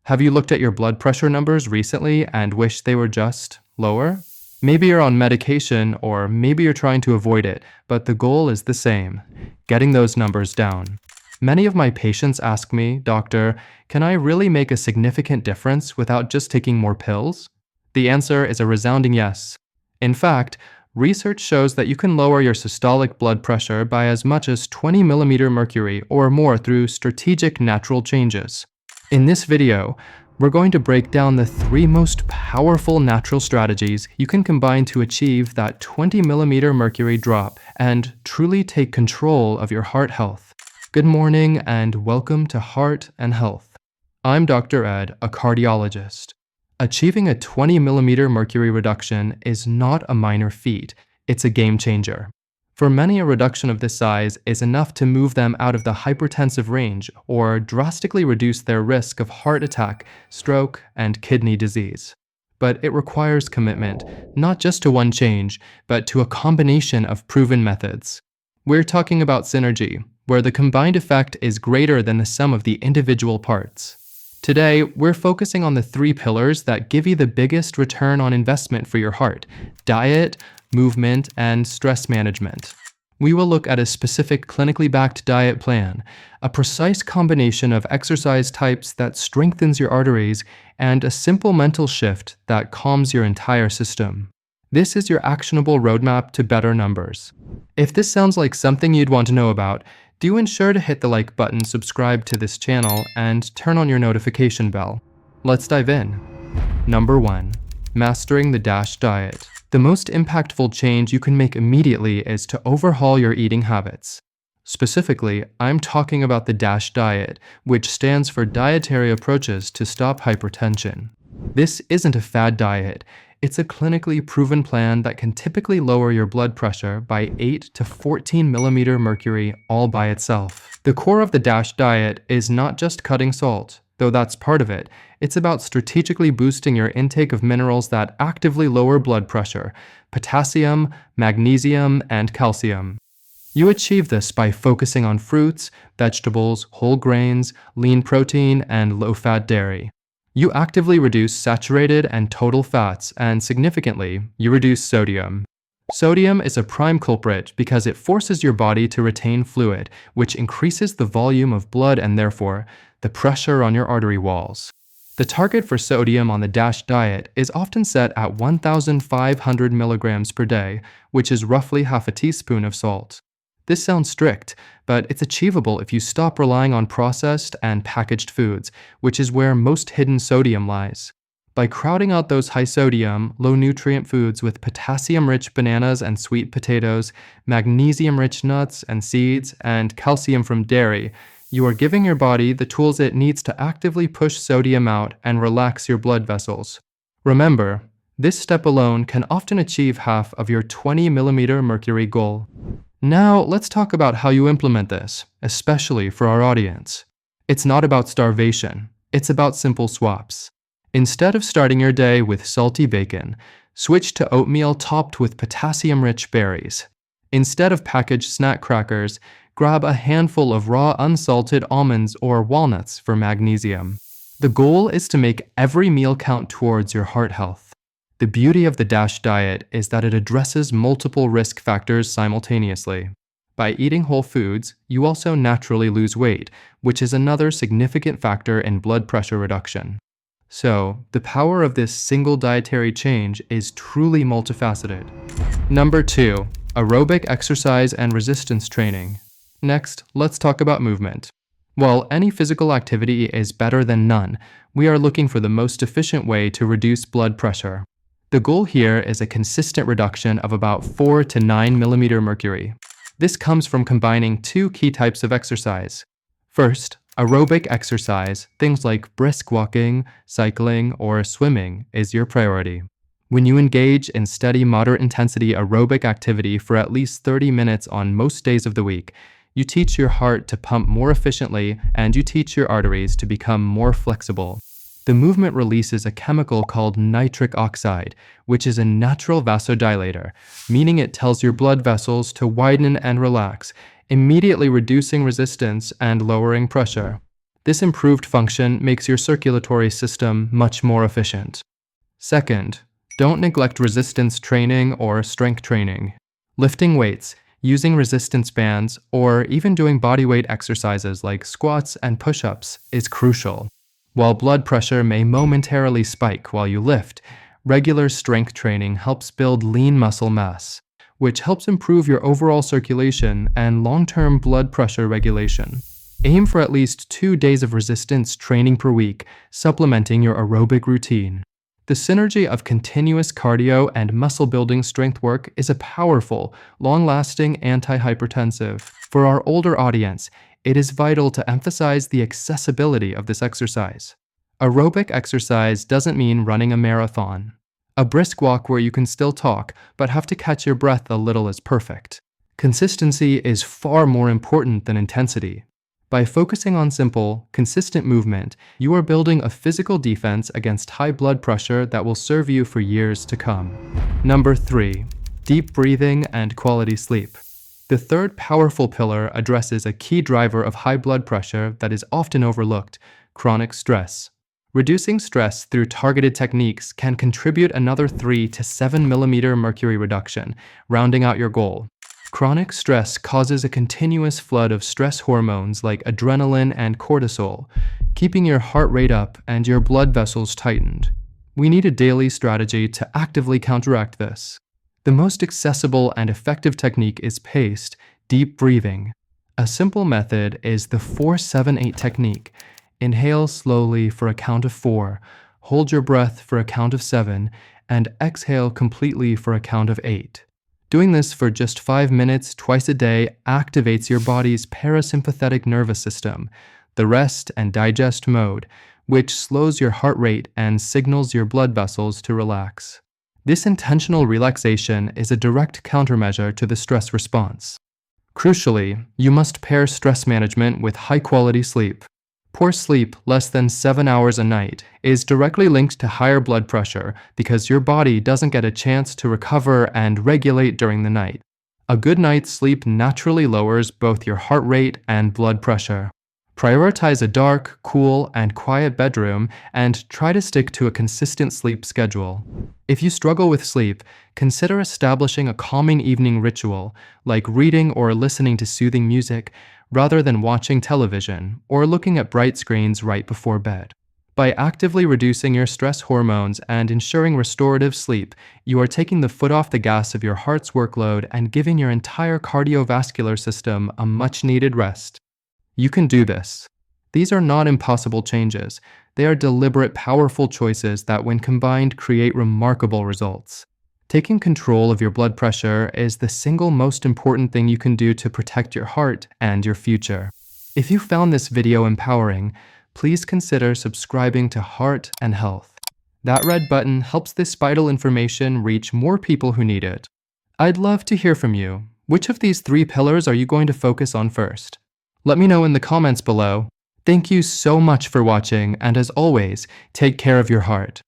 Have you looked at your blood pressure numbers recently and wish they were just lower? Maybe you're on medication or maybe you're trying to avoid it, but the goal is the same: getting those numbers down. Many of my patients ask me, "Doctor, can I really make a significant difference without just taking more pills?" The answer is a resounding yes. In fact, research shows that you can lower your systolic blood pressure by as much as 20 millimeter mercury or more through strategic natural changes. In this video, we're going to break down the 3 most powerful natural strategies you can combine to achieve that 20 millimeter mercury drop and truly take control of your heart health. Good morning and welcome to Heart and Health. I'm Dr. Ed, a cardiologist. Achieving a 20 millimeter mercury reduction is not a minor feat, it's a game changer. For many, a reduction of this size is enough to move them out of the hypertensive range or drastically reduce their risk of heart attack, stroke, and kidney disease. But it requires commitment, not just to one change, but to a combination of proven methods. We're talking about synergy, where the combined effect is greater than the sum of the individual parts. Today, we're focusing on the 3 pillars that give you the biggest return on investment for your heart: diet, movement, and stress management. We will look at a specific clinically backed diet plan, a precise combination of exercise types that strengthens your arteries, and a simple mental shift that calms your entire system. This is your actionable roadmap to better numbers. If this sounds like something you'd want to know about, do ensure to hit the like button, subscribe to this channel, and turn on your notification bell. Let's dive in. Number 1. Mastering the DASH diet. The most impactful change you can make immediately is to overhaul your eating habits. Specifically, I'm talking about the DASH diet, which stands for Dietary Approaches to Stop Hypertension. This isn't a fad diet. It's a clinically proven plan that can typically lower your blood pressure by 8 to 14 millimeter mercury all by itself. The core of the DASH diet is not just cutting salt, though that's part of it. It's about strategically boosting your intake of minerals that actively lower blood pressure: potassium, magnesium, and calcium. You achieve this by focusing on fruits, vegetables, whole grains, lean protein, and low-fat dairy. You actively reduce saturated and total fats, and significantly, you reduce sodium. Sodium is a prime culprit because it forces your body to retain fluid, which increases the volume of blood and therefore the pressure on your artery walls. The target for sodium on the DASH diet is often set at 1,500 milligrams per day, which is roughly half a teaspoon of salt. This sounds strict, but it's achievable if you stop relying on processed and packaged foods, which is where most hidden sodium lies. By crowding out those high-sodium, low-nutrient foods with potassium-rich bananas and sweet potatoes, magnesium-rich nuts and seeds, and calcium from dairy, you are giving your body the tools it needs to actively push sodium out and relax your blood vessels. Remember, this step alone can often achieve half of your 20 millimeter mercury goal. Now, let's talk about how you implement this, especially for our audience. It's not about starvation, it's about simple swaps. Instead of starting your day with salty bacon, switch to oatmeal topped with potassium-rich berries. Instead of packaged snack crackers, grab a handful of raw unsalted almonds or walnuts for magnesium. The goal is to make every meal count towards your heart health. The beauty of the DASH diet is that it addresses multiple risk factors simultaneously. By eating whole foods, you also naturally lose weight, which is another significant factor in blood pressure reduction. So, the power of this single dietary change is truly multifaceted. Number 2. Aerobic exercise and resistance training. Next, let's talk about movement. While any physical activity is better than none, we are looking for the most efficient way to reduce blood pressure. The goal here is a consistent reduction of about 4 to 9 millimeter mercury. This comes from combining 2 key types of exercise. First, aerobic exercise, things like brisk walking, cycling, or swimming, is your priority. When you engage in steady, moderate-intensity aerobic activity for at least 30 minutes on most days of the week, you teach your heart to pump more efficiently and you teach your arteries to become more flexible. The movement releases a chemical called nitric oxide, which is a natural vasodilator, meaning it tells your blood vessels to widen and relax, immediately reducing resistance and lowering pressure. This improved function makes your circulatory system much more efficient. Second, don't neglect resistance training or strength training. Lifting weights, using resistance bands, or even doing bodyweight exercises like squats and push-ups is crucial. While blood pressure may momentarily spike while you lift, regular strength training helps build lean muscle mass, which helps improve your overall circulation and long-term blood pressure regulation. Aim for at least 2 days of resistance training per week, supplementing your aerobic routine. The synergy of continuous cardio and muscle-building strength work is a powerful, long-lasting antihypertensive. For our older audience, it is vital to emphasize the accessibility of this exercise. Aerobic exercise doesn't mean running a marathon. A brisk walk where you can still talk, but have to catch your breath a little is perfect. Consistency is far more important than intensity. By focusing on simple, consistent movement, you are building a physical defense against high blood pressure that will serve you for years to come. Number 3. Deep breathing and quality sleep. The third powerful pillar addresses a key driver of high blood pressure that is often overlooked: chronic stress. Reducing stress through targeted techniques can contribute another 3 to 7 mm mercury reduction, rounding out your goal. Chronic stress causes a continuous flood of stress hormones like adrenaline and cortisol, keeping your heart rate up and your blood vessels tightened. We need a daily strategy to actively counteract this. The most accessible and effective technique is paced, deep breathing. A simple method is the 4-7-8 technique. Inhale slowly for a count of 4, hold your breath for a count of 7, and exhale completely for a count of 8. Doing this for just 5 minutes twice a day activates your body's parasympathetic nervous system, the rest and digest mode, which slows your heart rate and signals your blood vessels to relax. This intentional relaxation is a direct countermeasure to the stress response. Crucially, you must pair stress management with high-quality sleep. Poor sleep, less than 7 hours a night, is directly linked to higher blood pressure because your body doesn't get a chance to recover and regulate during the night. A good night's sleep naturally lowers both your heart rate and blood pressure. Prioritize a dark, cool, and quiet bedroom and try to stick to a consistent sleep schedule. If you struggle with sleep, consider establishing a calming evening ritual, like reading or listening to soothing music, rather than watching television or looking at bright screens right before bed. By actively reducing your stress hormones and ensuring restorative sleep, you are taking the foot off the gas of your heart's workload and giving your entire cardiovascular system a much-needed rest. You can do this. These are not impossible changes. They are deliberate, powerful choices that, when combined, create remarkable results. Taking control of your blood pressure is the single most important thing you can do to protect your heart and your future. If you found this video empowering, please consider subscribing to Heart and Health. That red button helps this vital information reach more people who need it. I'd love to hear from you. Which of these 3 pillars are you going to focus on first? Let me know in the comments below. Thank you so much for watching, and as always, take care of your heart.